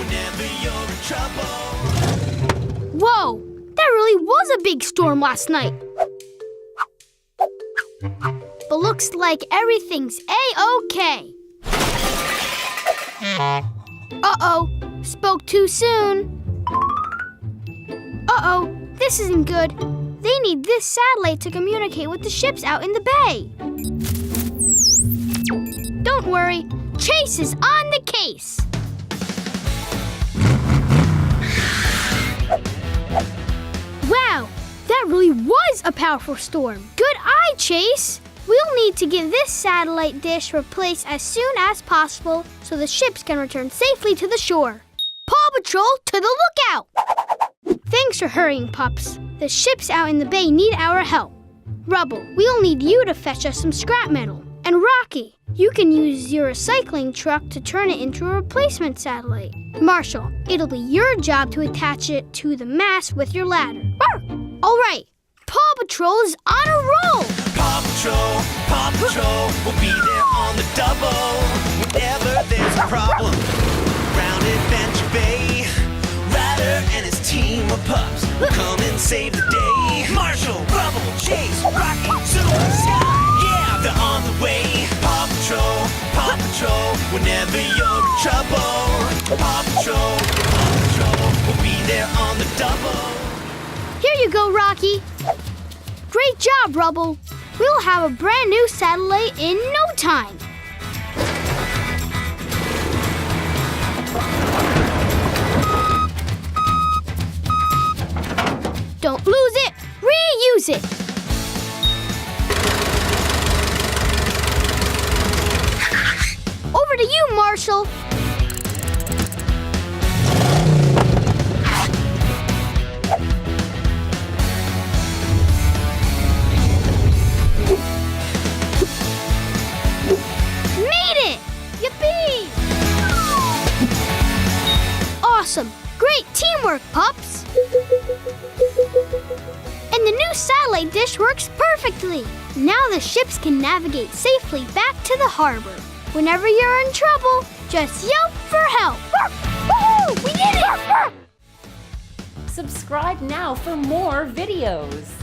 whenever you're in trouble. Whoa! That really was a big storm last night. But looks like everything's A-OK. Uh-oh, spoke too soon. Uh-oh, this isn't good. They need this satellite to communicate with the ships out in the bay. Don't worry, Chase is on the case. Wow, that really was a powerful storm. Good eye, Chase. We'll need to get this satellite dish replaced as soon as possible so the ships can return safely to the shore. Paw Patrol to the lookout! Thanks for hurrying, pups. The ships out in the bay need our help. Rubble, we'll need you to fetch us some scrap metal. And Rocky, you can use your recycling truck to turn it into a replacement satellite. Marshall, it'll be your job to attach it to the mast with your ladder. All right, Paw Patrol is on a roll! Paw Patrol, we'll be there on the double. Whenever there's a problem, round Adventure Bay, Ryder and his team of pups will come and save the day. Marshall, Rubble, Chase, Rocky, Silver, Sky, yeah, they're on the way. Paw Patrol, whenever you're in trouble. Paw Patrol, we'll be there on the double. Here you go, Rocky. Great job, Rubble. We'll have a brand new satellite in no time. Don't lose it, reuse it. Over to you, Marshall. Awesome! Great teamwork, pups! And the new satellite dish works perfectly! Now the ships can navigate safely back to the harbor. Whenever you're in trouble, just yelp for help! Woohoo! We did it! Subscribe now for more videos.